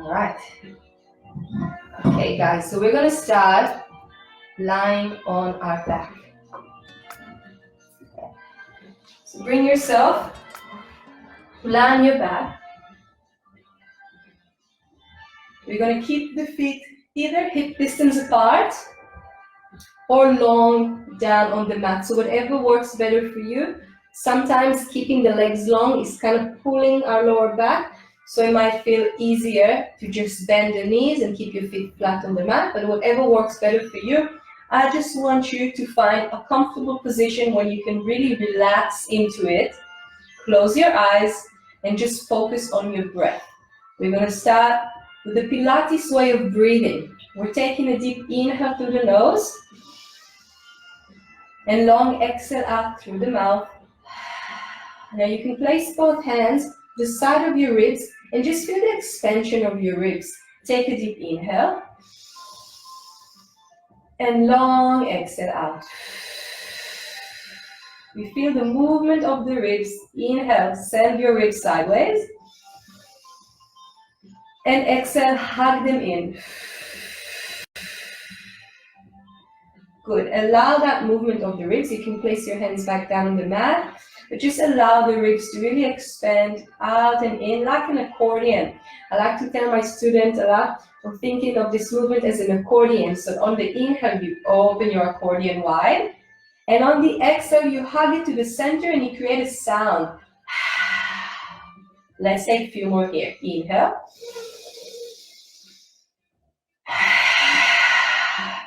All right. Okay, guys, so we're going to start lying on our back. So bring yourself, lie on your back. We're going to keep the feet either hip distance apart or long down on the mat. So whatever works better for you. Sometimes keeping the legs long is kind of pulling our lower back. So it might feel easier to just bend the knees and keep your feet flat on the mat. But whatever works better for you, I just want you to find a comfortable position where you can really relax into it. Close your eyes and just focus on your breath. We're going to start with the Pilates way of breathing. We're taking a deep inhale through the nose and long exhale out through the mouth. Now you can place both hands to the side of your ribs and just feel the expansion of your ribs. Take a deep inhale and long exhale out. We feel the movement of the ribs. Inhale, send your ribs sideways. And exhale, hug them in. Good. Allow that movement of the ribs. You can place your hands back down on the mat, but just allow the ribs to really expand out and in like an accordion. I like to tell my students a lot of thinking of this movement as an accordion. So on the inhale, you open your accordion wide. And on the exhale, you hug it to the center and you create a sound. Let's take a few more here. Inhale.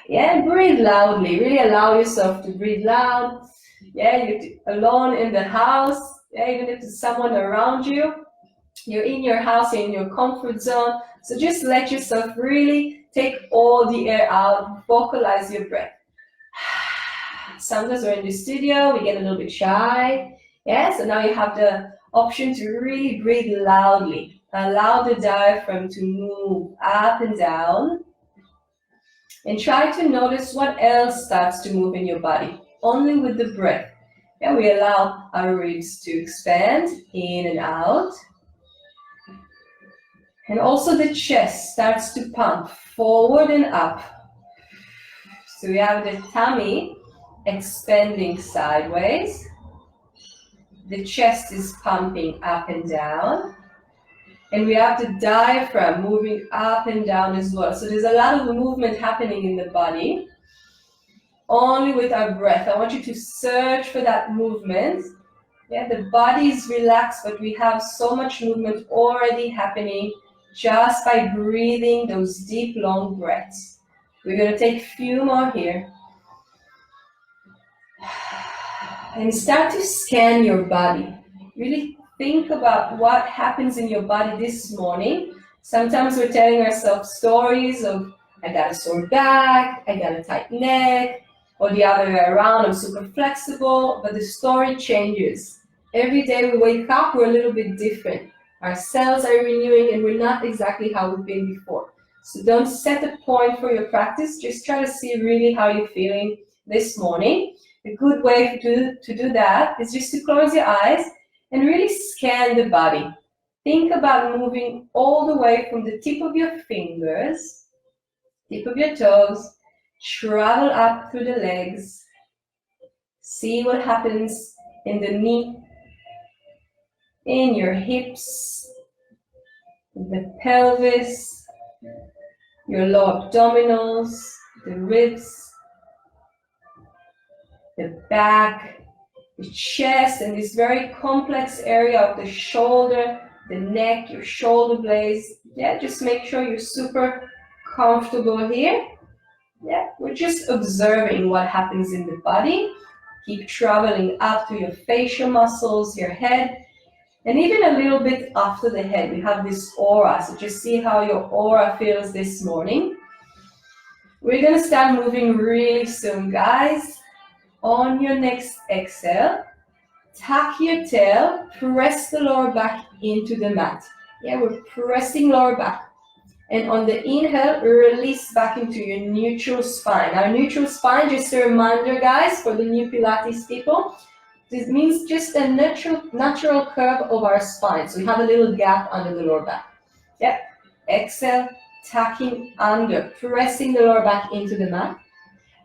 Yeah, and breathe loudly. Really allow yourself to breathe loud. Yeah, you're alone in the house. Yeah, even if there's someone around you, you're in your house, you're in your comfort zone. So just let yourself really take all the air out. Vocalize your breath. Sometimes we're in the studio, we get a little bit shy. Yeah, so now you have the option to really breathe loudly. Allow the diaphragm to move up and down. And try to notice what else starts to move in your body, only with the breath. Yeah, we allow our ribs to expand in and out. And also the chest starts to pump forward and up. So we have the tummy expanding sideways. The chest is pumping up and down. And we have the diaphragm moving up and down as well. So there's a lot of movement happening in the body. Only with our breath. I want you to search for that movement. Yeah, the body is relaxed, but we have so much movement already happening just by breathing those deep, long breaths. We're going to take a few more here. And start to scan your body. Really think about what happens in your body this morning. Sometimes we're telling ourselves stories of, I got a sore back, I got a tight neck, or the other way around, I'm super flexible, but the story changes. Every day we wake up, we're a little bit different. Our cells are renewing and we're not exactly how we've been before. So don't set a point for your practice, just try to see really how you're feeling this morning. A good way to do that is just to close your eyes and really scan the body. Think about moving all the way from the tip of your fingers, tip of your toes, travel up through the legs. See what happens in the knee, in your hips, the pelvis, your lower abdominals, the ribs, the back, the chest, and this very complex area of the shoulder, the neck, your shoulder blades. Yeah, just make sure you're super comfortable here. Yeah, we're just observing what happens in the body. Keep traveling up to your facial muscles, your head, and even a little bit after the head. We have this aura, so just see how your aura feels this morning. We're gonna start moving really soon, guys. On your next exhale, tuck your tail, press the lower back into the mat. Yeah, we're pressing lower back. And on the inhale, release back into your neutral spine. Our neutral spine, just a reminder, guys, for the new Pilates people, this means just a natural curve of our spine. So we have a little gap under the lower back. Yeah. exhale, tucking under, pressing the lower back into the mat.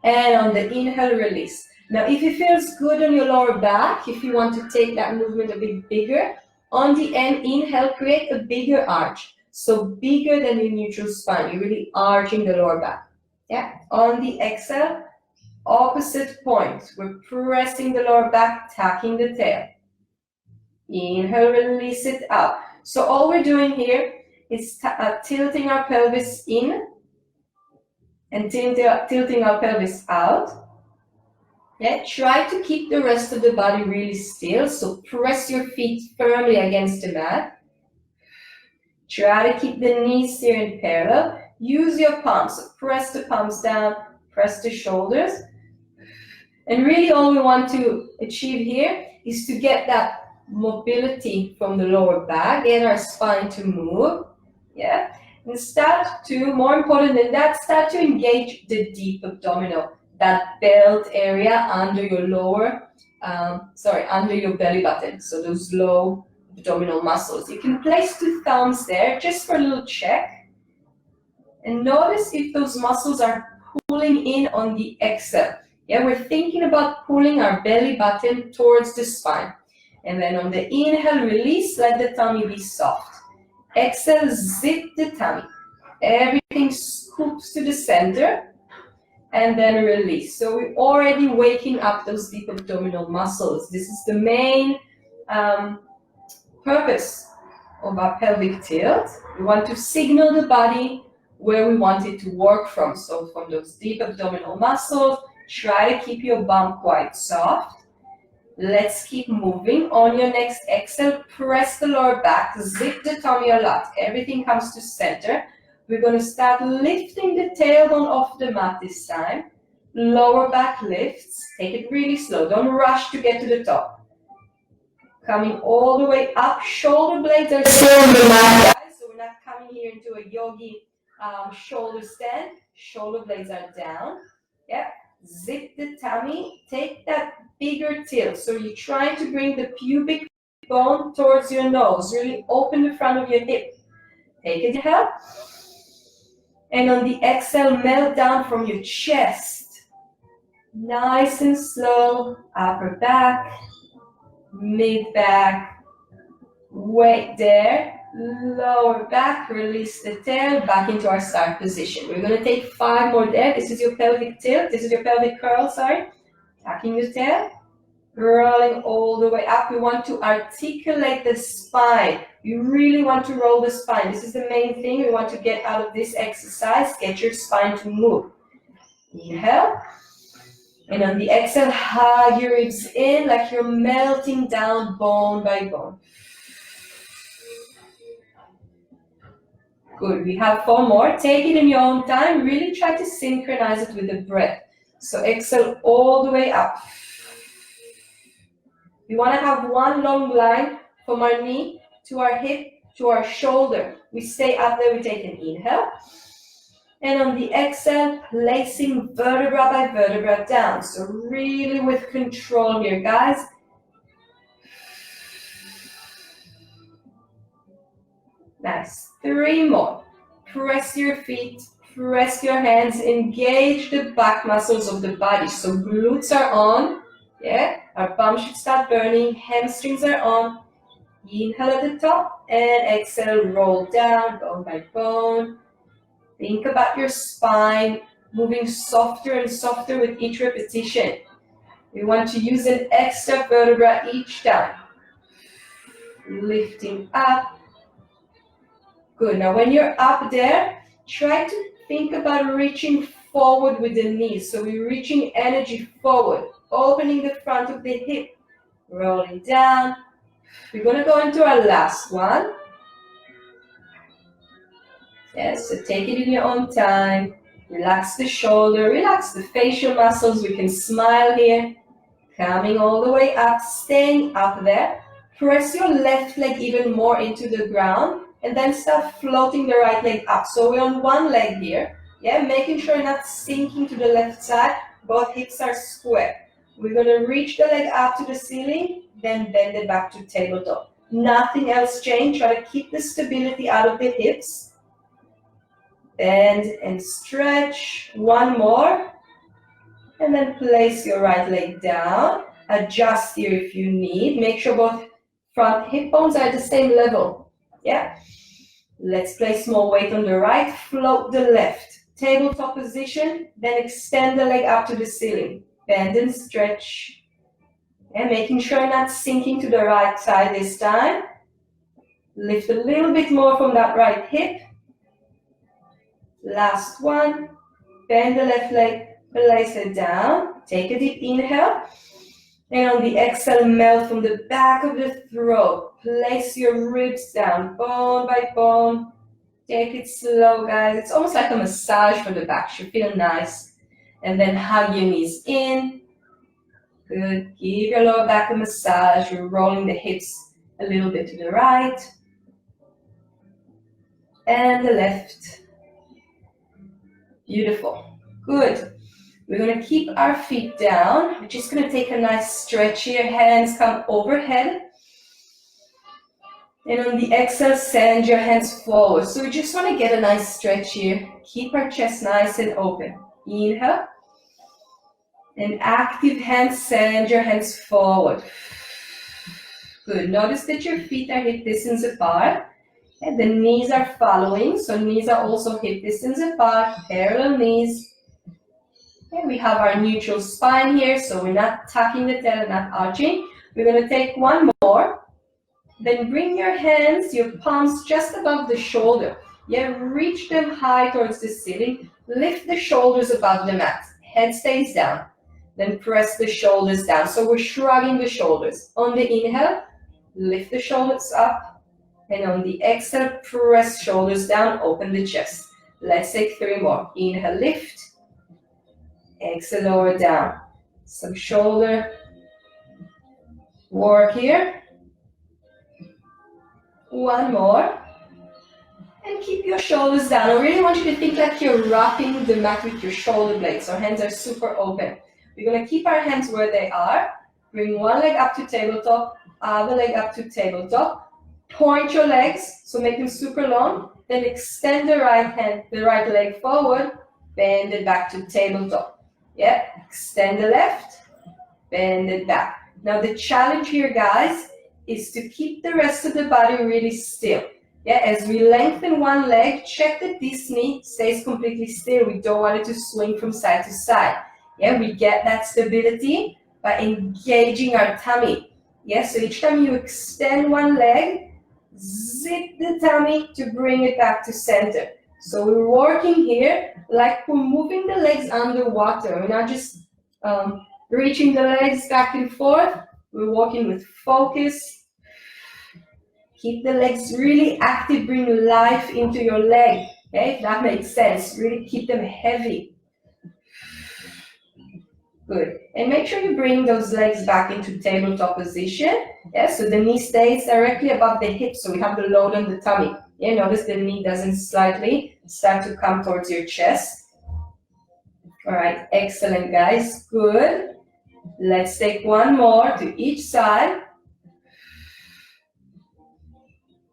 And on the inhale, release. Now, if it feels good on your lower back, if you want to take that movement a bit bigger, on the end, inhale, create a bigger arch. So bigger than your neutral spine. You're really arching the lower back. Yeah. On the exhale, opposite point. We're pressing the lower back, tucking the tail. Inhale, release it out. So all we're doing here is tilting our pelvis in and tilting our pelvis out. Yeah, try to keep the rest of the body really still. So press your feet firmly against the mat. Try to keep the knees here in parallel. Use your palms. So press the palms down, press the shoulders. And really all we want to achieve here is to get that mobility from the lower back, get our spine to move. Yeah. And start to, more important than that, start to engage the deep abdominal, that belt area under your lower, under your belly button. So those low abdominal muscles. You can place 2 thumbs there just for a little check. And notice if those muscles are pulling in on the exhale. Yeah, we're thinking about pulling our belly button towards the spine. And then on the inhale, release, let the tummy be soft. Exhale, zip the tummy. Everything scoops to the center. And then release. So we're already waking up those deep abdominal muscles. This is the main purpose of our pelvic tilt. We want to signal the body where we want it to work from. So from those deep abdominal muscles, try to keep your bum quite soft. Let's keep moving. On your next exhale, press the lower back, zip the tummy a lot. Everything comes to center. We're going to start lifting the tailbone off the mat this time. Lower back lifts. Take it really slow. Don't rush to get to the top. Coming all the way up. Shoulder blades are still on the mat, guys. So we're not coming here into a yogi shoulder stand. Shoulder blades are down. Yeah. Zip the tummy. Take that bigger tilt. So you're trying to bring the pubic bone towards your nose. Really open the front of your hip. Take it inhale. And on the exhale, melt down from your chest. Nice and slow. Upper back, mid back. Wait there. Lower back. Release the tail. Back into our start position. We're going to take 5 more there. This is your pelvic tilt. This is your pelvic curl, sorry. Tucking the tail. Rolling all the way up. We want to articulate the spine. You really want to roll the spine. This is the main thing we want to get out of this exercise. Get your spine to move. Inhale. And on the exhale, hug your ribs in like you're melting down bone by bone. Good. We have 4 more. Take it in your own time. Really try to synchronize it with the breath. So exhale all the way up. We want to have one long line from our knee to our hip to our shoulder. We stay up there. We take an inhale. And on the exhale, placing vertebra by vertebra down. So really with control here, guys. Nice. 3 more. Press your feet, press your hands, engage the back muscles of the body. So glutes are on. Yeah, our bum should start burning. Hamstrings are on. Inhale at the top and exhale, roll down, bone by bone. Think about your spine moving softer and softer with each repetition. We want to use an extra vertebra each time. Lifting up. Good. Now when you're up there, try to think about reaching forward with the knees. So we're reaching energy forward, opening the front of the hip, rolling down. We're going to go into our last one. Yes, so take it in your own time. Relax the shoulder, relax the facial muscles. We can smile here. Coming all the way up, staying up there. Press your left leg even more into the ground and then start floating the right leg up. So we're on one leg here. Yeah, making sure you're not sinking to the left side. Both hips are square. We're going to reach the leg up to the ceiling, then bend it back to tabletop. Nothing else change. Try to keep the stability out of the hips. Bend and stretch. One more. And then place your right leg down. Adjust here if you need. Make sure both front hip bones are at the same level. Yeah. Let's place more weight on the right. Float the left. Tabletop position. Then extend the leg up to the ceiling. Bend and stretch. And making sure you're not sinking to the right side this time. Lift a little bit more from that right hip. Last one. Bend the left leg. Place it down. Take a deep inhale. And on the exhale, melt from the back of the throat. Place your ribs down, bone by bone. Take it slow, guys. It's almost like a massage for the back. Should feel nice. And then hug your knees in. Good. Give your lower back a massage. You're rolling the hips a little bit to the right. And the left. Beautiful. Good. We're going to keep our feet down. We're just going to take a nice stretch here. Hands come overhead. And on the exhale, send your hands forward. So we just want to get a nice stretch here. Keep our chest nice and open. Inhale. And active hands, send your hands forward. Good. Notice that your feet are hip distance apart. And the knees are following. So knees are also hip distance apart. Parallel knees. And we have our neutral spine here, so we're not tucking the tail, not arching. We're going to take one more. Then bring your hands, your palms just above the shoulder. Yeah, reach them high towards the ceiling. Lift the shoulders above the mat. Head stays down. Then press the shoulders down. So we're shrugging the shoulders. On the inhale, lift the shoulders up. And on the exhale, press shoulders down, open the chest. Let's take 3 more. Inhale, lift. Exhale, lower down. Some shoulder work here. One more. And keep your shoulders down. I really want you to think like you're wrapping the mat with your shoulder blades. Our hands are super open. We're going to keep our hands where they are. Bring one leg up to tabletop, other leg up to tabletop. Point your legs, so make them super long. Then extend the right leg forward. Bend it back to tabletop. Yeah, extend the left, bend it back. Now the challenge here, guys, is to keep the rest of the body really still. Yeah, as we lengthen one leg, check that this knee stays completely still. We don't want it to swing from side to side. Yeah, we get that stability by engaging our tummy. Yeah, so each time you extend one leg, zip the tummy to bring it back to center. So we're working here like we're moving the legs underwater. We're not just reaching the legs back and forth. We're walking with focus. Keep the legs really active. Bring life into your leg. Okay, if that makes sense. Really keep them heavy. Good. And make sure you bring those legs back into tabletop position. Yeah, so the knee stays directly above the hip. So we have the load on the tummy. Yeah, notice the knee doesn't slightly start to come towards your chest. All right, excellent, guys. Good. Let's take one more to each side.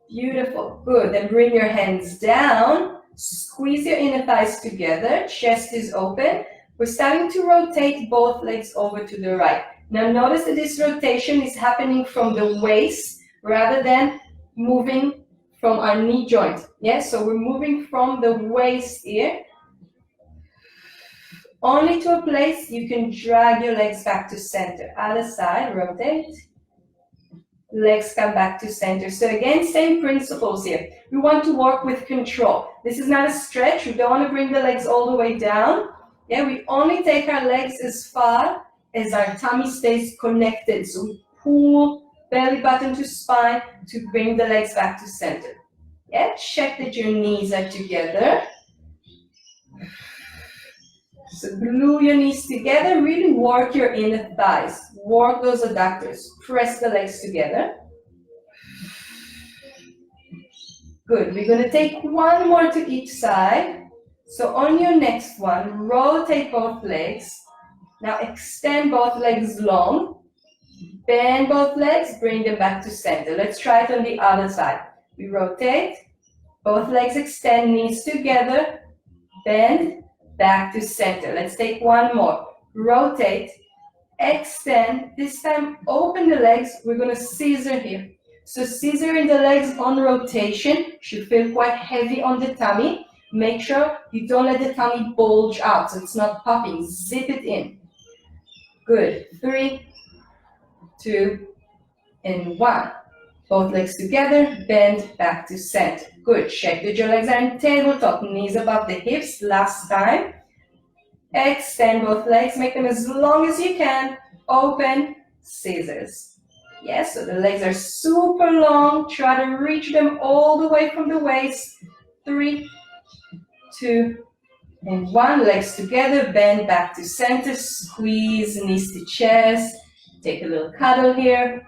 Beautiful. Good. Then bring your hands down. Squeeze your inner thighs together. Chest is open. We're starting to rotate both legs over to the right. Now notice that this rotation is happening from the waist rather than moving from our knee joint. Yeah, so we're moving from the waist here. Only to a place you can drag your legs back to center. Other side, rotate. Legs come back to center. So again, same principles here. We want to work with control. This is not a stretch. We don't want to bring the legs all the way down. Yeah, we only take our legs as far as our tummy stays connected. So we pull belly button to spine to bring the legs back to center. Yeah, check that your knees are together. So glue your knees together, really work your inner thighs. Work those adductors. Press the legs together. Good, we're going to take one more to each side. So on your next one, rotate both legs. Now extend both legs long. Bend both legs, bring them back to center. Let's try it on the other side. We rotate, both legs extend, knees together. bend, back to center. Let's take one more. Rotate, extend. This time, open the legs. We're going to scissor here. So scissoring the legs on rotation should feel quite heavy on the tummy. Make sure you don't let the tummy bulge out so it's not popping. Zip it in. Good. 3, 2, and 1. Both legs together, bend back to center. Good. Check that your legs are in tabletop, knees above the hips. Last time. Extend both legs, make them as long as you can. Open, scissors. Yes, so the legs are super long. Try to reach them all the way from the waist. 3, 2, and 1. Legs together, bend back to center. Squeeze knees to chest. Take a little cuddle here.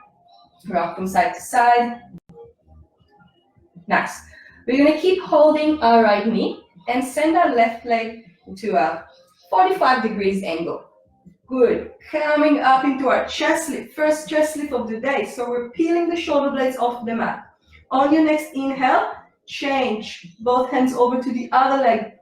Rock from side to side. Nice. We're going to keep holding our right knee and send our left leg to a 45 degrees angle. Good. Coming up into our chest lift. First chest lift of the day. So we're peeling the shoulder blades off the mat. On your next inhale, change both hands over to the other leg.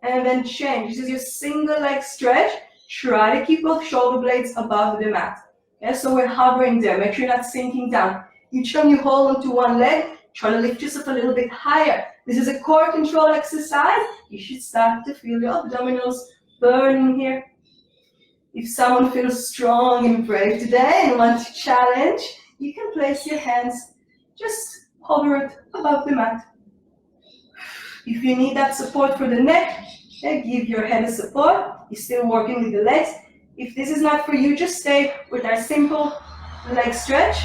And then change. This is your single leg stretch. Try to keep both shoulder blades above the mat. Yeah, so we're hovering there. Make sure you're not sinking down. Each time you hold onto one leg, try to lift yourself a little bit higher. This is a core control exercise. You should start to feel your abdominals burning here. If someone feels strong and brave today and wants to challenge, you can place your hands, just hover it above the mat. If you need that support for the neck, give your head a support. You're still working with the legs. If this is not for you, just stay with our simple leg stretch.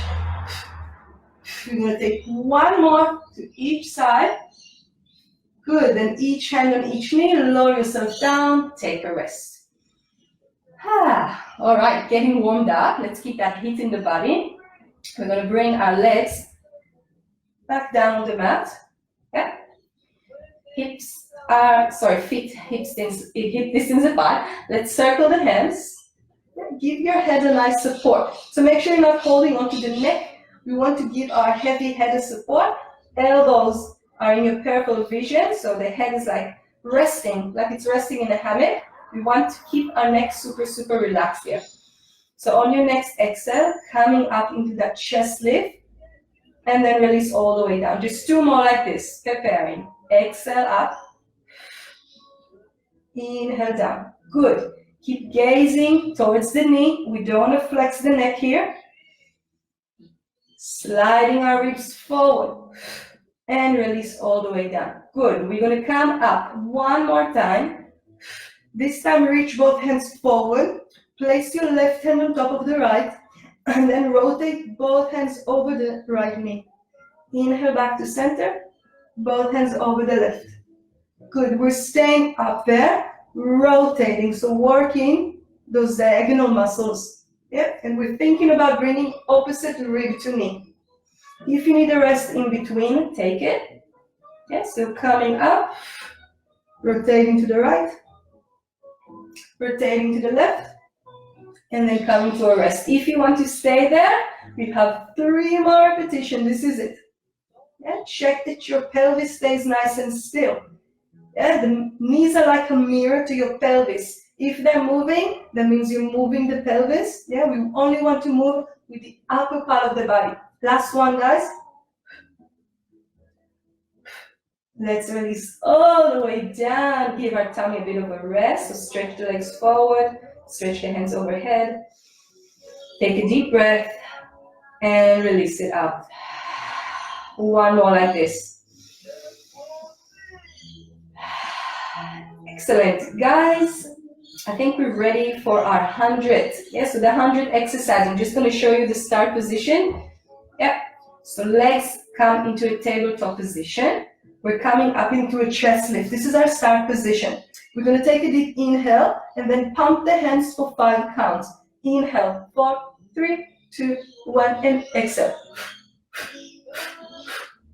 We're going to take one more to each side. Good, then each hand on each knee, lower yourself down, take a rest. All right, getting warmed up. Let's keep that heat in the body. We're going to bring our legs back down on the mat. Yeah. Hips are, feet hip distance apart. Let's circle the hands. Give your head a nice support. So make sure you're not holding onto the neck. We want to give our heavy head a support. Elbows are in your peripheral vision, so the head is like resting, like it's resting in a hammock. We want to keep our neck super, super relaxed here. So on your next exhale, coming up into that chest lift, and then release all the way down. Just 2 more like this, preparing. Exhale up. Inhale down. Good. Keep gazing towards the knee. We don't want to flex the neck here. Sliding our ribs forward. And release all the way down. Good. We're going to come up one more time. This time reach both hands forward. Place your left hand on top of the right. And then rotate both hands over the right knee. Inhale back to center. Both hands over the left. Good. We're staying up there. Rotating, so working those diagonal muscles. Yeah, and we're thinking about bringing opposite rib to knee. If you need a rest in between, take it. Yeah, so coming up, rotating to the right, rotating to the left, and then coming to a rest. If you want to stay there, we have 3 more repetitions. This is it. Yeah, check that your pelvis stays nice and still. Yeah, the knees are like a mirror to your pelvis. If they're moving, that means you're moving the pelvis. Yeah, we only want to move with the upper part of the body. Last one, guys. Let's release all the way down. Give our tummy a bit of a rest. So stretch the legs forward. Stretch the hands overhead. Take a deep breath and release it out. One more like this. Excellent, guys. I think we're ready for our 100. Yeah, so the 100 exercise. I'm just going to show you the start position. Yeah, so legs come into a tabletop position. We're coming up into a chest lift. This is our start position. We're going to take a deep inhale and then pump the hands for 5 counts. Inhale, 4, 3, 2, 1, and exhale.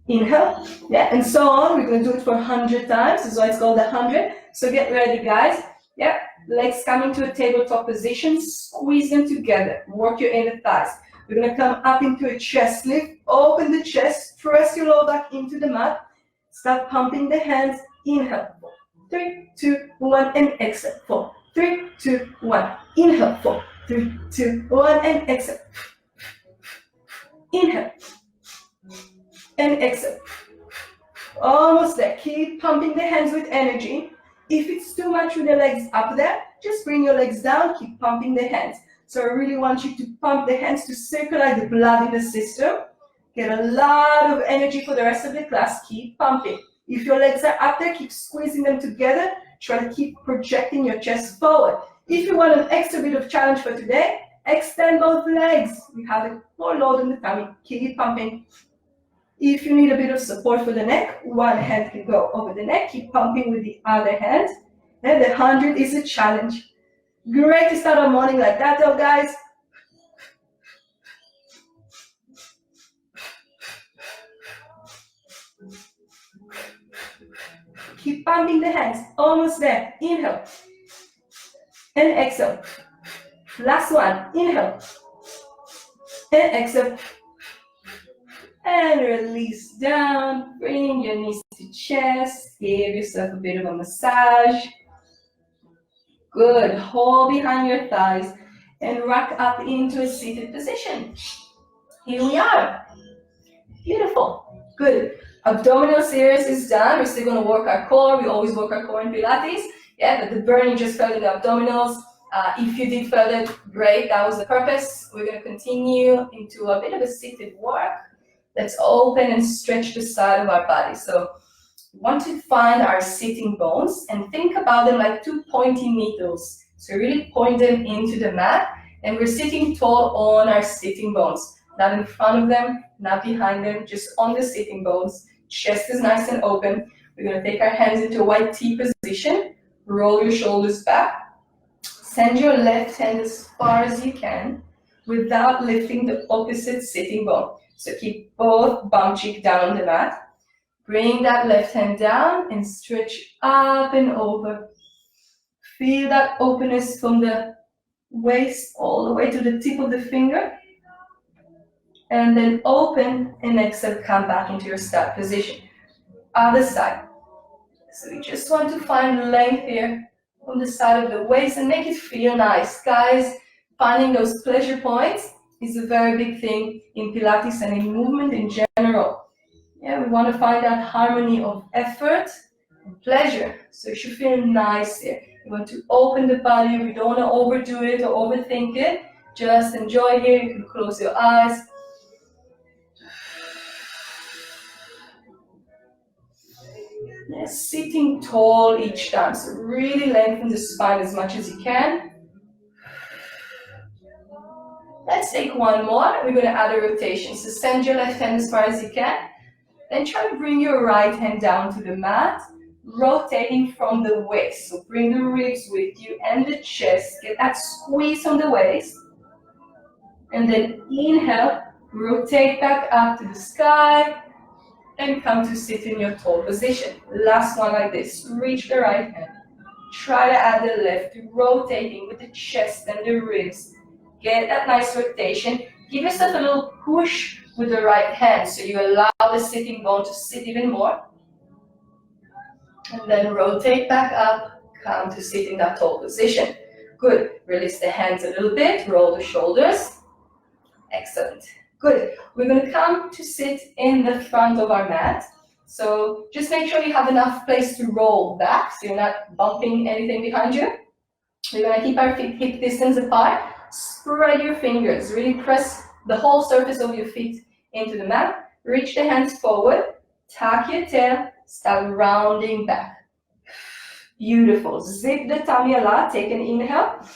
Inhale, yeah, and so on. We're going to do it for 100 times. This is why it's called 100. So get ready, guys. Yeah, legs coming to a tabletop position. Squeeze them together. Work your inner thighs. We're going to come up into a chest lift. Open the chest. Press your lower back into the mat. Start pumping the hands. Inhale, 3, 2, 1, and exhale. 4, 3, 2, 1. Inhale. 4, 3, 2, 1, and exhale. Inhale. And exhale. Almost there. Keep pumping the hands with energy. If it's too much with the legs up there, just bring your legs down, keep pumping the hands. So I really want you to pump the hands to circulate the blood in the system. Get a lot of energy for the rest of the class. Keep pumping. If your legs are up there, keep squeezing them together. Try to keep projecting your chest forward. If you want an extra bit of challenge for today, extend both legs. You have more load on the tummy. Keep pumping. If you need a bit of support for the neck, one hand can go over the neck. Keep pumping with the other hand. And the 100 is a challenge. Great to start our morning like that though, guys. Keep pumping the hands. Almost there. Inhale. And exhale. Last one. Inhale. And exhale. And release down. Bring your knees to chest. Give yourself a bit of a massage. Good. Hold behind your thighs and rock up into a seated position. Here we are. Beautiful. Good. Abdominal series is done. We're still going to work our core. We always work our core in Pilates. Yeah, but the burning just felt in the abdominals. If you did feel it, great. That was the purpose. We're going to continue into a bit of a seated work. Let's open and stretch the side of our body. So we want to find our sitting bones and think about them like two pointy needles. So really point them into the mat, and we're sitting tall on our sitting bones. Not in front of them, not behind them, just on the sitting bones. Chest is nice and open. We're going to take our hands into a white T position. Roll your shoulders back. Send your left hand as far as you can without lifting the opposite sitting bone. So keep both bum cheek down on the mat. Bring that left hand down and stretch up and over. Feel that openness from the waist all the way to the tip of the finger. And then open and exhale, come back into your start position. Other side. So we just want to find length here on the side of the waist and make it feel nice. Guys, finding those pleasure points is a very big thing in Pilates and in movement in general. Yeah, we want to find that harmony of effort and pleasure. So you should feel nice here. You want to open the body. We don't want to overdo it or overthink it. Just enjoy here. You can close your eyes. Yeah, sitting tall each time. So really lengthen the spine as much as you can. Let's take one more. We're going to add a rotation. So send your left hand as far as you can. Then try to bring your right hand down to the mat, rotating from the waist. So bring the ribs with you and the chest. Get that squeeze on the waist. And then inhale, rotate back up to the sky, and come to sit in your tall position. Last one like this. Reach the right hand. Try to add the left, rotating with the chest and the ribs. Get that nice rotation. Give yourself a little push with the right hand so you allow the sitting bone to sit even more. And then rotate back up, come to sit in that tall position. Good. Release the hands a little bit, roll the shoulders. Excellent. Good. We're going to come to sit in the front of our mat. So just make sure you have enough place to roll back so you're not bumping anything behind you. We're going to keep our feet hip distance apart. Spread your fingers. Really press the whole surface of your feet into the mat. Reach the hands forward. Tuck your tail. Start rounding back. Beautiful. Zip the tummy a lot. Take an inhale.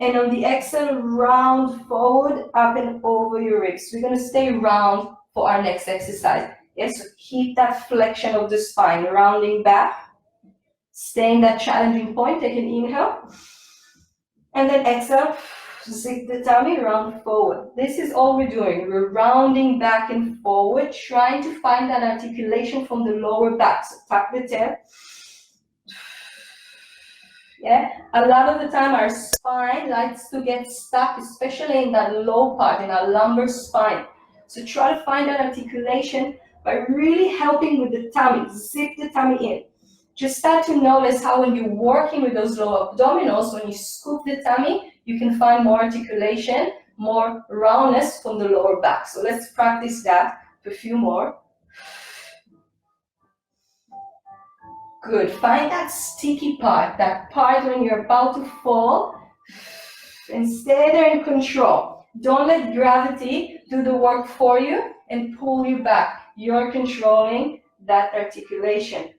And on the exhale, round forward, up and over your ribs. We're going to stay round for our next exercise. Yes, so keep that flexion of the spine, rounding back. Stay in that challenging point. Take an inhale. And then exhale, zip the tummy, round forward. This is all we're doing. We're rounding back and forward, trying to find that articulation from the lower back. So tuck the tail. Yeah, a lot of the time our spine likes to get stuck, especially in that low part, in our lumbar spine. So try to find that articulation by really helping with the tummy. Zip the tummy in. just start to notice how when you're working with those low abdominals, when you scoop the tummy, you can find more articulation, more roundness from the lower back. So let's practice that for a few more. Good. Find that sticky part, that part when you're about to fall, and stay there in control. Don't let gravity do the work for you and pull you back. You're controlling that articulation.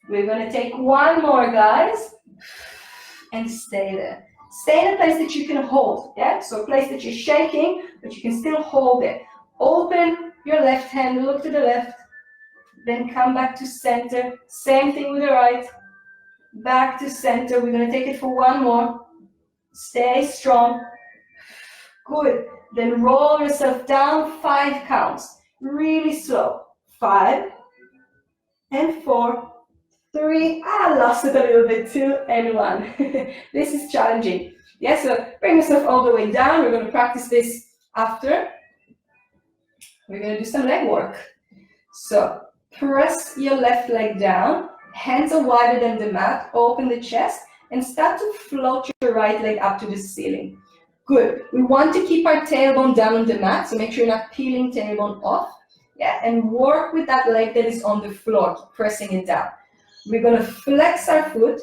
We're going to take one more, guys, and stay there. Stay in a place that you can hold, yeah? So a place that you're shaking, but you can still hold it. Open your left hand, look to the left, then come back to center. Same thing with the right. Back to center. We're going to take it for one more. Stay strong. Good. Then roll yourself down, 5 counts. Really slow. 5 and 4, 3. I lost it a little bit. 2 and 1. This is challenging. Yeah, so bring yourself all the way down. We're going to practice this after. We're going to do some leg work. So press your left leg down. Hands are wider than the mat. Open the chest and start to float your right leg up to the ceiling. Good. We want to keep our tailbone down on the mat, so make sure you're not peeling tailbone off. Yeah, and work with that leg that is on the floor, keep pressing it down. We're going to flex our foot,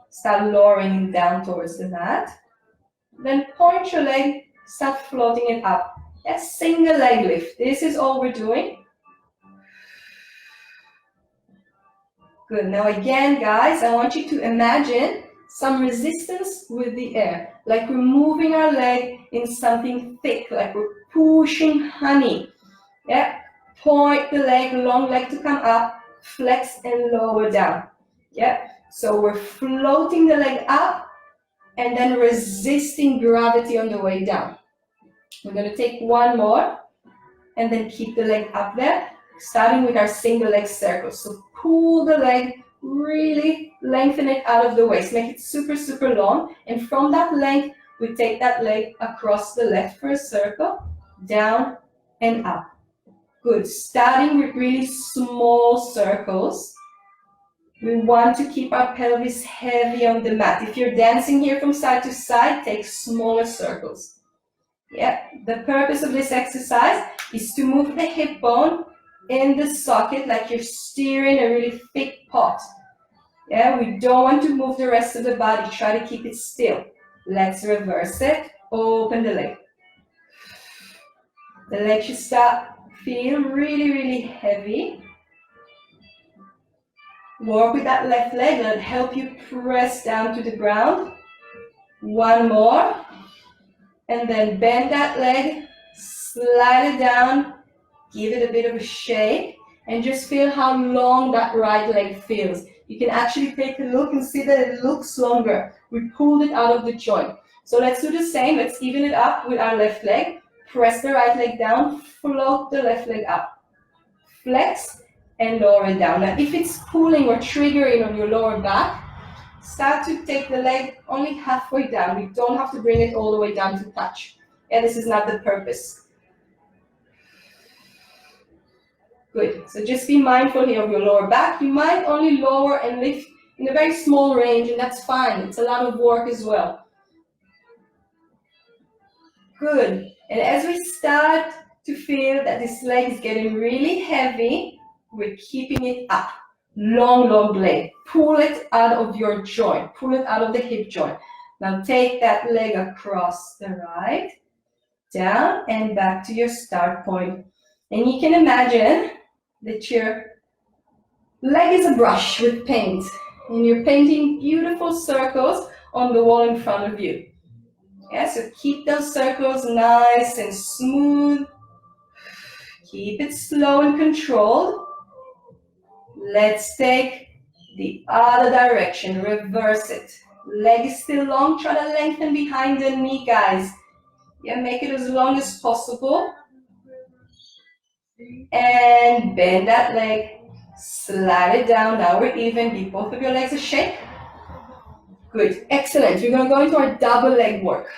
start lowering it down towards the mat. Then point your leg, start floating it up. Yeah, single leg lift. This is all we're doing. Good. Now again, guys, I want you to imagine some resistance with the air, like we're moving our leg in something thick, like we're pushing honey. Yeah. Point the leg, long leg to come up, flex and lower down. Yeah. So we're floating the leg up and then resisting gravity on the way down. We're going to take one more and then keep the leg up there, starting with our single leg circle. So pull the leg, really lengthen it out of the waist, make it super, super long. And from that length, we take that leg across the left for a circle, down and up. Good. Starting with really small circles. We want to keep our pelvis heavy on the mat. If you're dancing here from side to side, take smaller circles. Yeah. The purpose of this exercise is to move the hip bone in the socket like you're steering a really thick pot. Yeah, we don't want to move the rest of the body. Try to keep it still. Let's reverse it. Open the leg. The leg should start feel really, really heavy. Work with that left leg. That'll help you press down to the ground. One more. And then bend that leg. Slide it down. Give it a bit of a shake. And just feel how long that right leg feels. You can actually take a look and see that it looks longer. We pulled it out of the joint. So let's do the same. Let's even it up with our left leg. Press the right leg down. Float the left leg up. Flex and lower it down. Now, if it's pulling or triggering on your lower back, start to take the leg only halfway down. We don't have to bring it all the way down to touch. And this is not the purpose. Good. So just be mindful here of your lower back. You might only lower and lift in a very small range, and that's fine. It's a lot of work as well. Good. And as we start to feel that this leg is getting really heavy, we're keeping it up. Long, long leg. Pull it out of your joint. Pull it out of the hip joint. Now take that leg across the right, down, and back to your start point. And you can imagine that your leg is a brush with paint, and you're painting beautiful circles on the wall in front of you. Yeah, so keep those circles nice and smooth. Keep it slow and controlled. Let's take the other direction, reverse it. Leg is still long, try to lengthen behind the knee, guys. Yeah, make it as long as possible. And bend that leg, slide it down. Now we're even. Give both of your legs a shake. Good, excellent. We're going to go into our double leg work.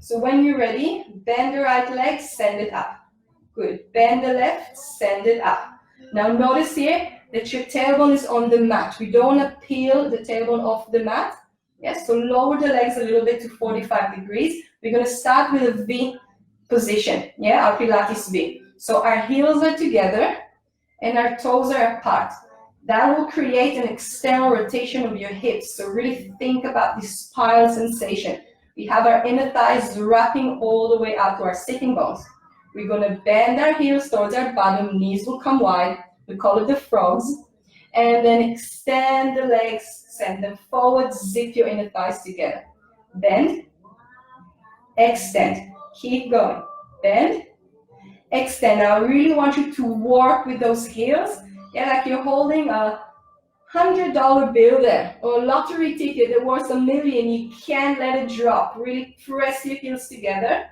So when you're ready, bend the right leg, send it up. Good, bend the left, send it up. Now notice here that your tailbone is on the mat. We don't want to peel the tailbone off the mat. Yes, so lower the legs a little bit to 45 degrees. We're going to start with a V position, yeah, our Pilates V. So our heels are together and our toes are apart. That will create an external rotation of your hips. So really think about this spiral sensation. We have our inner thighs wrapping all the way out to our sitting bones. We're going to bend our heels towards our bottom, knees will come wide. We call it the frogs. And then extend the legs, send them forward, zip your inner thighs together. Bend, extend, keep going. Bend, extend. Now I really want you to work with those heels. Yeah, like you're holding a $100 bill there, or a lottery ticket that worth $1 million. You can't let it drop. Really press your heels together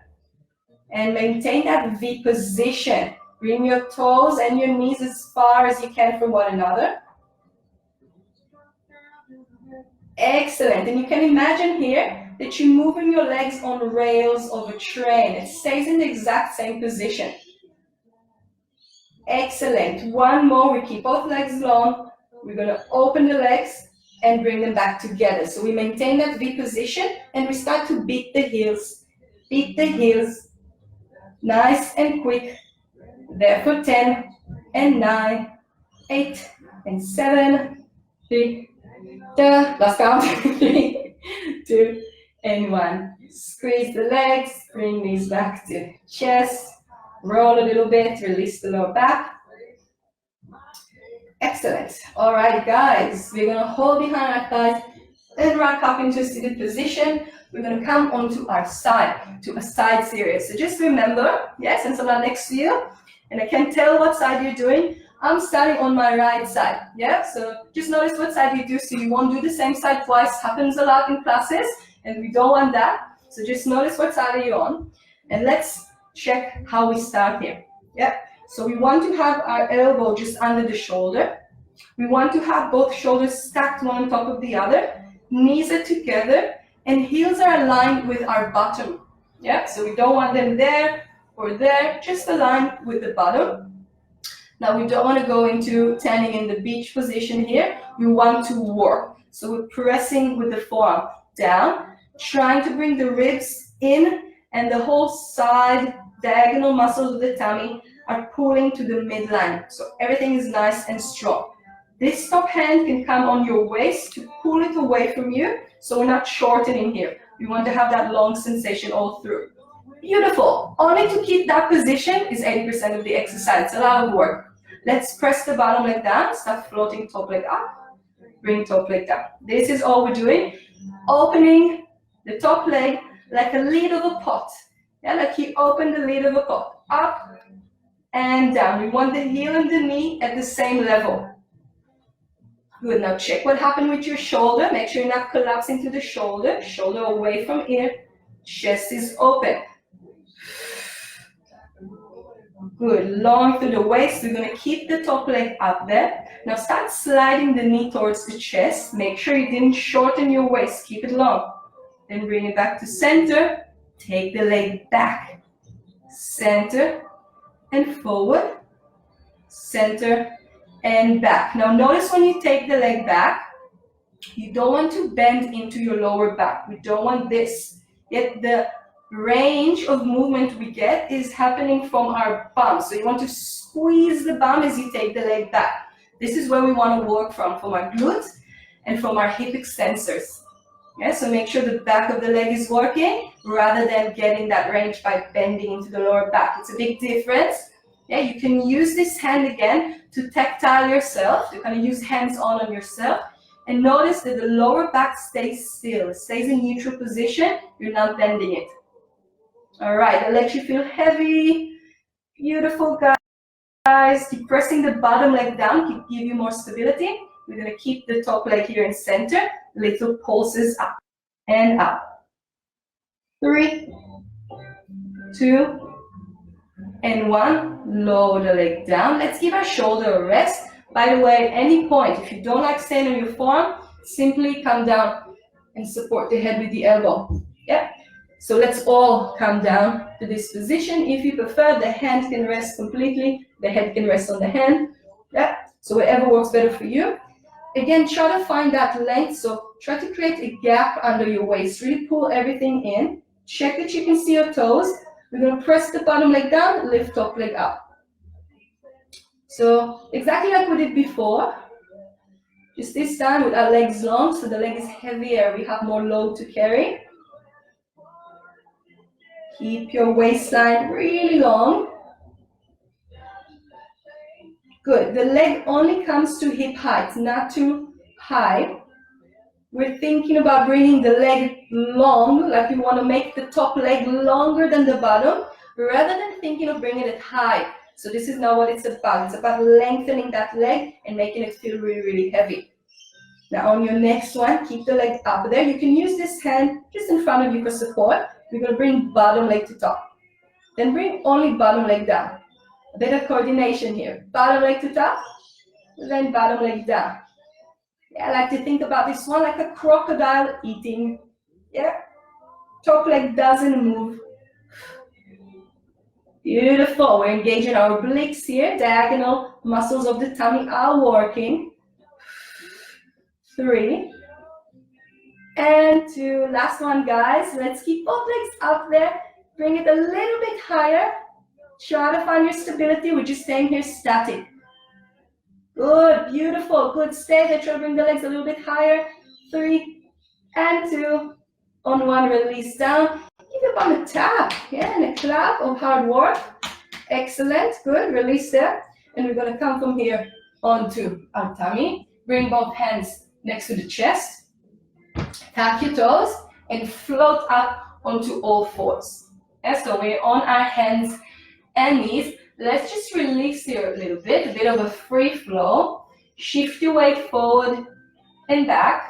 and maintain that V position. Bring your toes and your knees as far as you can from one another. Excellent. And you can imagine here that you're moving your legs on rails of a train. It stays in the exact same position. Excellent. One more. We keep both legs long. We're going to open the legs and bring them back together. So we maintain that V position and we start to beat the heels. Beat the heels. Nice and quick. There for 10 and 9, 8 and 7, 3, last count, 3, 2 and 1. Squeeze the legs, bring these back to chest, roll a little bit, release the lower back. Excellent. All right, guys, we're going to hold behind our thighs and rock up into a seated position. We're going to come onto our side, to a side series. So just remember, yes, since I'm not next to you, and I can tell what side you're doing, I'm starting on my right side, yeah? So just notice what side you do, so you won't do the same side twice. Happens a lot in classes, and we don't want that. So just notice what side are you on, and let's check how we start here, yeah? So we want to have our elbow just under the shoulder. We want to have both shoulders stacked one on top of the other. Knees are together, and heels are aligned with our bottom, yeah? So we don't want them there or there, just align with the bottom. Now we don't want to go into standing in the beach position here. We want to work. So we're pressing with the forearm down, trying to bring the ribs in, and the whole side diagonal muscles of the tummy are pulling to the midline. So everything is nice and strong. This top hand can come on your waist to pull it away from you, so we're not shortening here. We want to have that long sensation all through. Beautiful. Only to keep that position is 80% of the exercise. It's a lot of work. Let's press the bottom leg down, start floating top leg up, bring top leg down. This is all we're doing. Opening the top leg like a lid of a pot. Yeah, like you open the lid of a pot. Up and down. We want the heel and the knee at the same level. Good. Now check what happened with your shoulder. Make sure you're not collapsing to the shoulder. Shoulder away from ear. Chest is open. Good, long through the waist. We're going to keep the top leg up there. Now start sliding the knee towards the chest. Make sure you didn't shorten your waist. Keep it long. Then bring it back to center. Take the leg back. Center and forward. Center and back. Now notice when you take the leg back, you don't want to bend into your lower back. We don't want this. Yet the range of movement we get is happening from our bum. So you want to squeeze the bum as you take the leg back. This is where we want to work from our glutes and from our hip extensors. Yeah, so make sure the back of the leg is working rather than getting that range by bending into the lower back. It's a big difference. Yeah, you can use this hand again to tactile yourself, to kind of use hands-on on yourself. And notice that the lower back stays still. It stays in neutral position. You're not bending it. All right, I'll let you feel heavy. Beautiful, guys. Keep pressing the bottom leg down. Give you more stability. We're going to keep the top leg here in center. Little pulses up and up. 3, 2, and 1. Lower the leg down. Let's give our shoulder a rest. By the way, at any point, if you don't like staying on your forearm, simply come down and support the head with the elbow. Yeah. So let's all come down to this position. If you prefer, the hand can rest completely. The head can rest on the hand. Yeah. So whatever works better for you. Again, try to find that length, so try to create a gap under your waist. Really pull everything in. Check that you can see your toes. We're going to press the bottom leg down, lift top leg up. So exactly like we did before, just this time with our legs long, so the leg is heavier, we have more load to carry. Keep your waistline really long. Good. The leg only comes to hip height, not too high. We're thinking about bringing the leg long, like we want to make the top leg longer than the bottom, rather than thinking of bringing it high. So this is not what it's about. It's about lengthening that leg and making it feel really, really heavy. Now on your next one, keep the leg up there. You can use this hand just in front of you for support. We're going to bring bottom leg to top. Then bring only bottom leg down. A bit of coordination here. Bottom leg to top, then bottom leg down. Yeah, I like to think about this one like a crocodile eating. Yeah, top leg doesn't move. Beautiful. We're engaging our obliques here. Diagonal muscles of the tummy are working. 3 and 2. Last one, guys. Let's keep both legs up there. Bring it a little bit higher. Try to find your stability. We're just staying here static. Good, beautiful, good. Stay there. Try to bring the legs a little bit higher. 3 and 2. On 1, release down. Give your bum a tap, yeah, and a clap of hard work. Excellent, good. Release there. And we're going to come from here onto our tummy. Bring both hands next to the chest. Tap your toes and float up onto all fours. Yeah, so we're on our hands and knees. Let's just release here a little bit, a bit of a free flow. Shift your weight forward and back.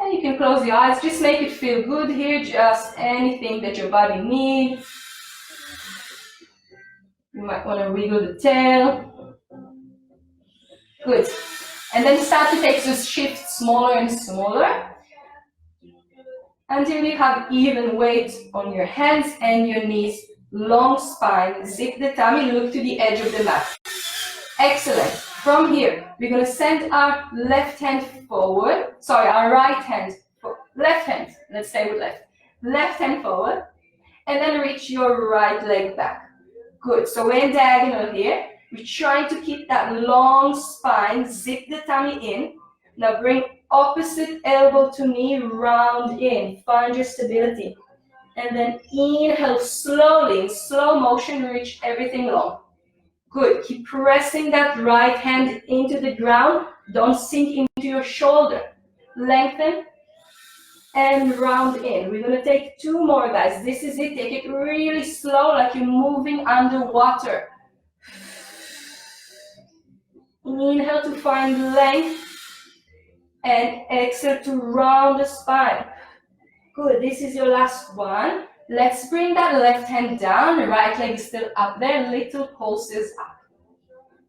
And you can close your eyes, just make it feel good here, just anything that your body needs. You might want to wiggle the tail. Good. And then start to take those shifts smaller and smaller, until you have even weight on your hands and your knees, long spine, zip the tummy, look to the edge of the mat. Excellent. From here, we're going to send our left hand forward, our right hand, left hand, let's stay with left. Left hand forward, and then reach your right leg back. Good, so we're in diagonal here. We're trying to keep that long spine, zip the tummy in. Now bring opposite elbow to knee, round in, find your stability. And then inhale slowly, in slow motion, reach everything long. Good, keep pressing that right hand into the ground, don't sink into your shoulder. Lengthen and round in. We're gonna take 2 more, guys. This is it, take it really slow, like you're moving underwater. Inhale to find length. And exhale to round the spine. Good, this is your last one. Let's bring that left hand down, the right leg is still up there, little pulses up.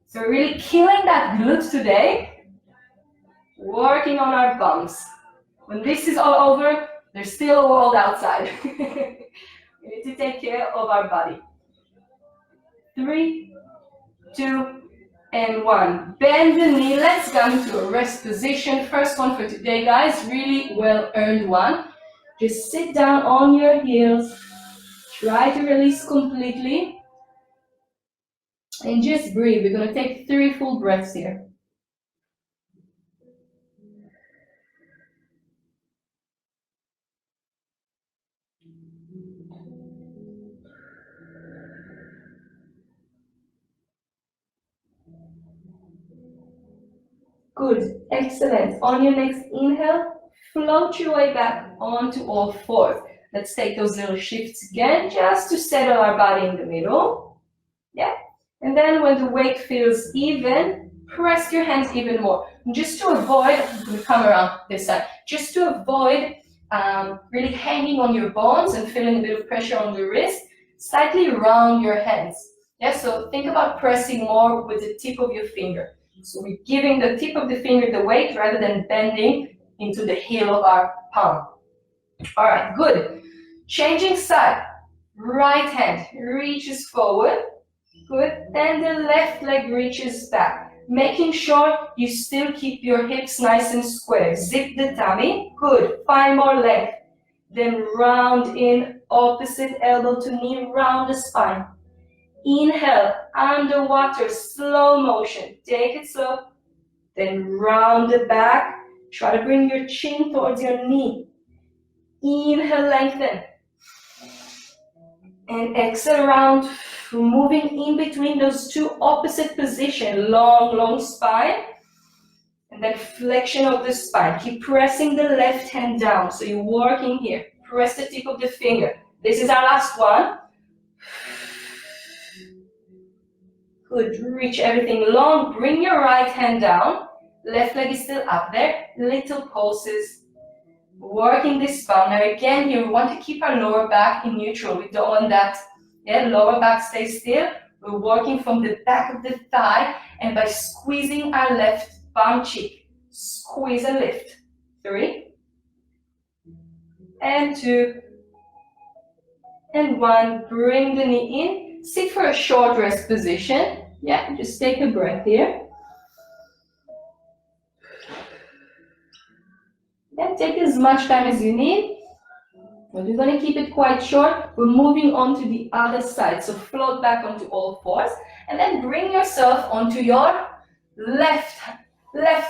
So really killing that glute today, working on our bums. When this is all over, there's still a world outside. We need to take care of our body. 3, 2, and 1. Bend the knee. Let's come into a rest position. First one for today, guys. Really well earned one. Just sit down on your heels. Try to release completely. And just breathe. We're going to take 3 full breaths here. Good, excellent. On your next inhale, float your way back onto all fours. Let's take those little shifts again, just to settle our body in the middle. Yeah, and then when the weight feels even, press your hands even more. And just to avoid, I'm going to come around this side, just to avoid really hanging on your bones and feeling a bit of pressure on the wrist, slightly round your hands. Yeah, so think about pressing more with the tip of your finger. So we're giving the tip of the finger the weight rather than bending into the heel of our palm. All right, good. Changing side. Right hand reaches forward. Good. And the left leg reaches back. Making sure you still keep your hips nice and square. Zip the tummy. Good. 5 more legs. Then round in, opposite elbow to knee, round the spine. Inhale, underwater, slow motion. Take it slow. Then round the back. Try to bring your chin towards your knee. Inhale, lengthen. And exhale, round. Moving in between those two opposite positions. Long, long spine. And then flexion of the spine. Keep pressing the left hand down. So you're working here. Press the tip of the finger. This is our last one. Good. Reach everything long. Bring your right hand down. Left leg is still up there. Little pulses. Working this spine. Now again, here we want to keep our lower back in neutral. We don't want that. Yeah, lower back stays still. We're working from the back of the thigh and by squeezing our left bum cheek. Squeeze and lift. 3 and 2 and 1. Bring the knee in. Sit for a short rest position. Yeah, just take a breath here. And take as much time as you need. But we're going to keep it quite short. We're moving on to the other side. So float back onto all fours. And then bring yourself onto your left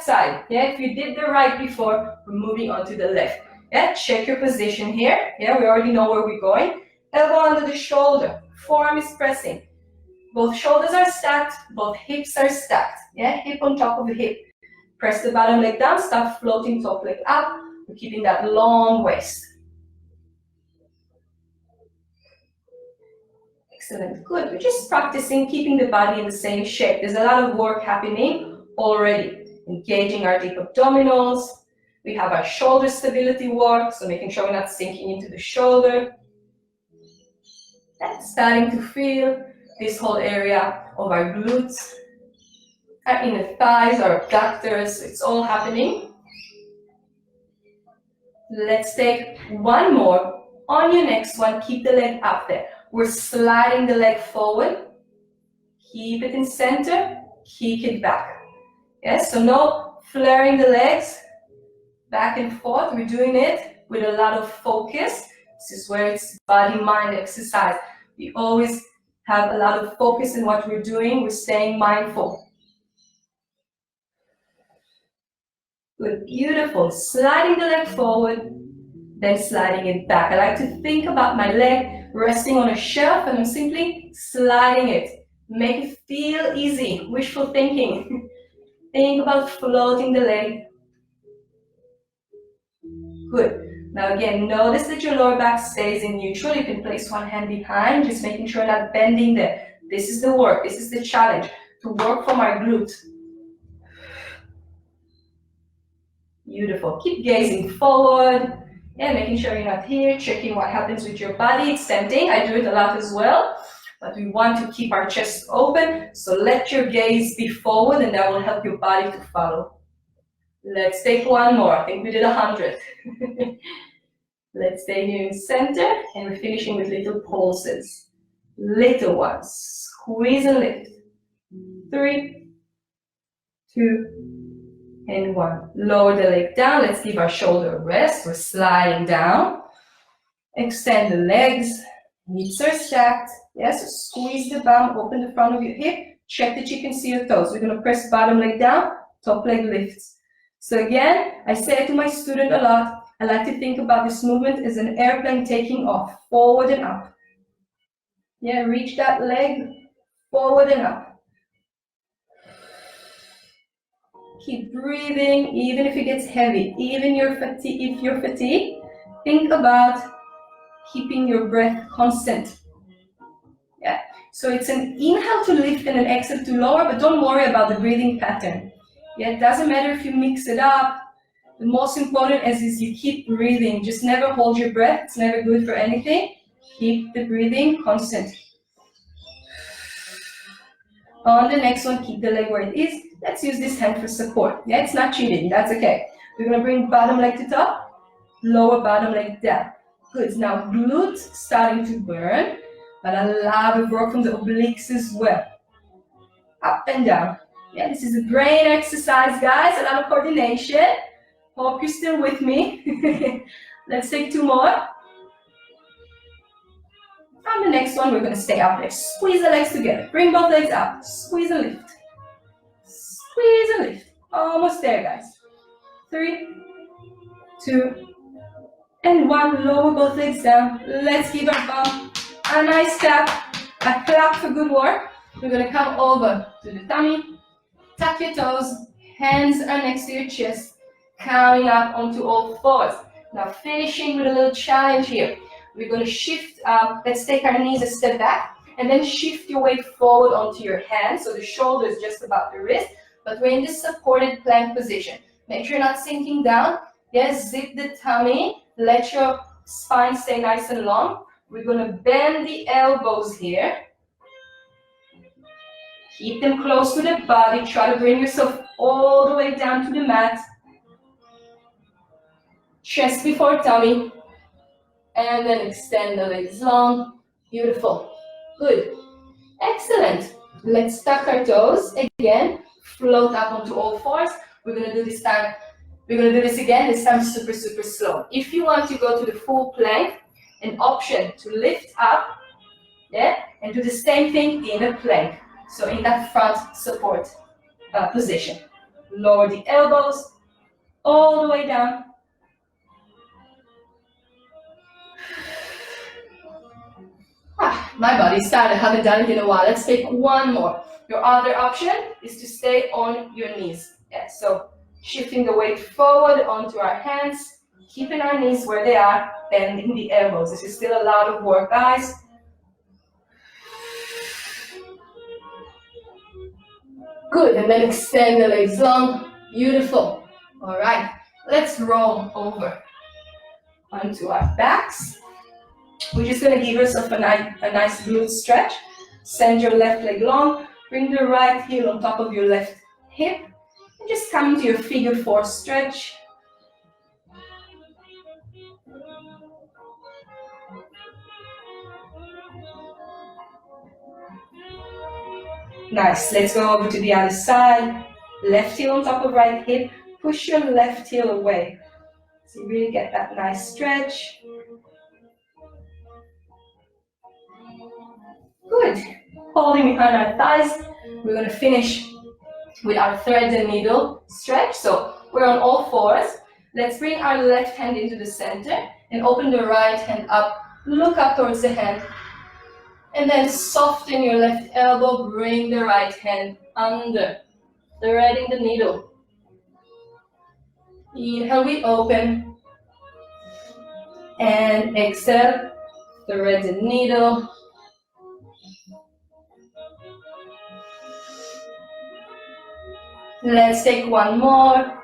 side. Yeah, if you did the right before, we're moving on to the left. Yeah, check your position here. Yeah, we already know where we're going. Elbow under the shoulder. Forearm is pressing. Both shoulders are stacked. Both hips are stacked. Yeah, hip on top of the hip. Press the bottom leg down. Start floating top leg up. We're keeping that long waist. Excellent. Good. We're just practicing keeping the body in the same shape. There's a lot of work happening already. Engaging our deep abdominals. We have our shoulder stability work, so making sure we're not sinking into the shoulder. And starting to feel this whole area of our glutes, our inner thighs, our abductors. It's all happening. Let's take one more. On your next one, keep the leg up there. We're sliding the leg forward. Keep it in center. Kick it back. Yes, so no flaring the legs back and forth. We're doing it with a lot of focus. This is where it's body-mind exercise. We always have a lot of focus in what we're doing. We're staying mindful. Good, beautiful. Sliding the leg forward, then sliding it back. I like to think about my leg resting on a shelf and I'm simply sliding it. Make it feel easy. Wishful thinking. Think about floating the leg. Good. Now again, notice that your lower back stays in neutral. You can place one hand behind, just making sure not bending there. This is the work. This is the challenge. To work from our glute. Beautiful. Keep gazing forward. Yeah, making sure you're not here. Checking what happens with your body. It's tempting. I do it a lot as well. But we want to keep our chest open. So let your gaze be forward and that will help your body to follow. Let's take one more. I think we did 100. Let's stay here in center and we're finishing with little pulses. Little ones. Squeeze and lift. 3, 2, and 1. Lower the leg down. Let's give our shoulder a rest. We're sliding down. Extend the legs. Hips are stacked. Yes, squeeze the bum. Open the front of your hip. Check that you can see your toes. We're going to press bottom leg down. Top leg lifts. So again, I say to my student a lot, I like to think about this movement as an airplane taking off, forward and up. Yeah, reach that leg, forward and up. Keep breathing, even if it gets heavy, even if you're fatigued, think about keeping your breath constant. Yeah, so it's an inhale to lift and an exhale to lower, but don't worry about the breathing pattern. Yeah, it doesn't matter if you mix it up. The most important is you keep breathing. Just never hold your breath. It's never good for anything. Keep the breathing constant. On the next one, keep the leg where it is. Let's use this hand for support. Yeah, it's not cheating. That's okay. We're going to bring bottom leg to top, lower bottom leg down. Good. Now glutes starting to burn. but a lot of work from the obliques as well. Up and down. Yeah, this is a brain exercise, guys, a lot of coordination. Hope you're still with me. Let's take 2 more. And the next one, we're going to stay up there. Squeeze the legs together. Bring both legs out. Squeeze and lift. Squeeze and lift. Almost there, guys. 3, 2, and 1. Lower both legs down. Let's give our bum a nice tap. A clap for good work. We're going to come over to the tummy. Tuck your toes. Hands are next to your chest. Counting up onto all fours. Now finishing with a little challenge here. We're going to shift, let's take our knees a step back and then shift your weight forward onto your hands. So the shoulder is just about the wrist, but we're in this supported plank position. Make sure you're not sinking down. Yes, zip the tummy. Let your spine stay nice and long. We're going to bend the elbows here. Keep them close to the body. Try to bring yourself all the way down to the mat. Chest before tummy. And then extend the legs long. Beautiful. Good. Excellent. Let's tuck our toes again. Float up onto all fours. We're going to do this time. We're going to do this again. This time super, super slow. If you want to go to the full plank, an option to lift up, yeah, and do the same thing in a plank. So in that front support position. Lower the elbows all the way down. My body's tired. I haven't done it in a while. Let's take 1 more. Your other option is to stay on your knees. Yeah, so shifting the weight forward onto our hands, keeping our knees where they are, bending the elbows. This is still a lot of work, guys. Good, and then extend the legs long. Beautiful. All right, let's roll over onto our backs. We're just going to give yourself a nice glute stretch. Send your left leg long. Bring the right heel on top of your left hip. And just come into your figure 4 stretch. Nice. Let's go over to the other side. Left heel on top of right hip. Push your left heel away. So you really get that nice stretch. Good. Holding behind our thighs. We're going to finish with our thread and needle stretch. So we're on all fours. Let's bring our left hand into the center and open the right hand up. Look up towards the hand. And then soften your left elbow. Bring the right hand under. Threading the needle. Inhale, we open. And exhale. Thread the needle. Let's take 1 more.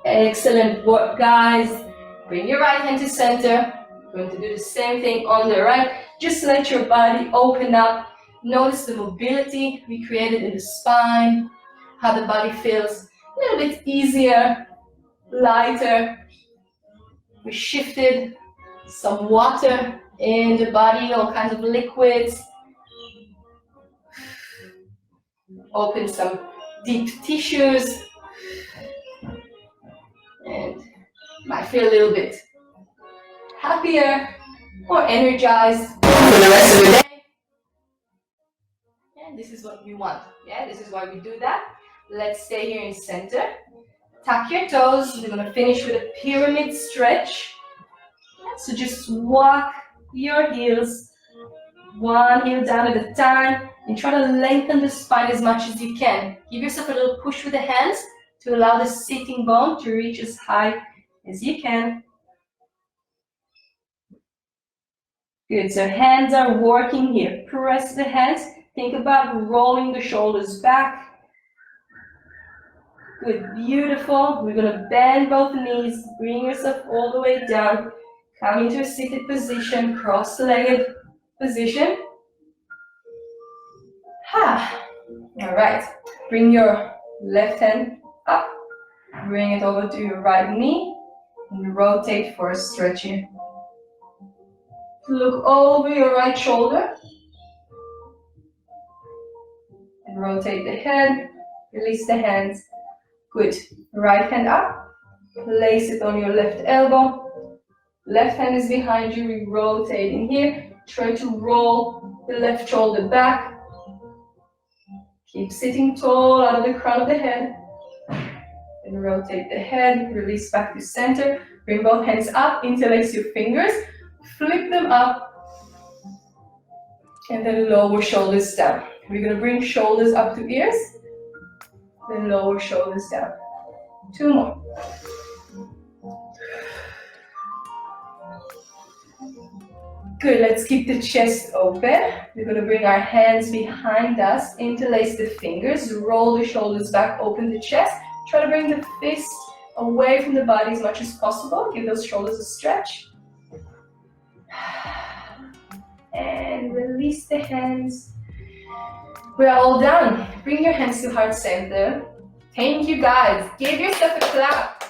Excellent work, guys. Bring your right hand to center. We're going to do the same thing on the right. Just let your body open up. Notice the mobility we created in the spine, how the body feels a little bit easier, lighter. We shifted some water in the body, all kinds of liquids. Open some deep tissues. And might feel a little bit happier or energized for the rest of the day. And this is what we want. Yeah, this is why we do that. Let's stay here in center. Tuck your toes. We're going to finish with a pyramid stretch. So just walk your heels, 1 heel down at a time, and try to lengthen the spine as much as you can. Give yourself a little push with the hands to allow the sitting bone to reach as high as you can. Good, so hands are working here. Press the hands. Think about rolling the shoulders back. Good, beautiful. We're going to bend both knees. Bring yourself all the way down. Come into a seated position, cross-legged position. All right, bring your left hand up. Bring it over to your right knee and rotate for a stretch here. Look over your right shoulder and rotate the head. Release the hands. Good. Right hand up. Place it on your left elbow. Left hand is behind you. We rotate in here. Try to roll the left shoulder back. Keep sitting tall out of the crown of the head. And rotate the head. Release back to center. Bring both hands up. Interlace your fingers. Flip them up. And then lower shoulders down. We're going to bring shoulders up to ears. Then lower shoulders down. 2 more. Good, let's keep the chest open. We're going to bring our hands behind us, interlace the fingers, roll the shoulders back, open the chest. Try to bring the fist away from the body as much as possible. Give those shoulders a stretch. And release the hands. We are all done. Bring your hands to heart center. Thank you guys. Give yourself a clap.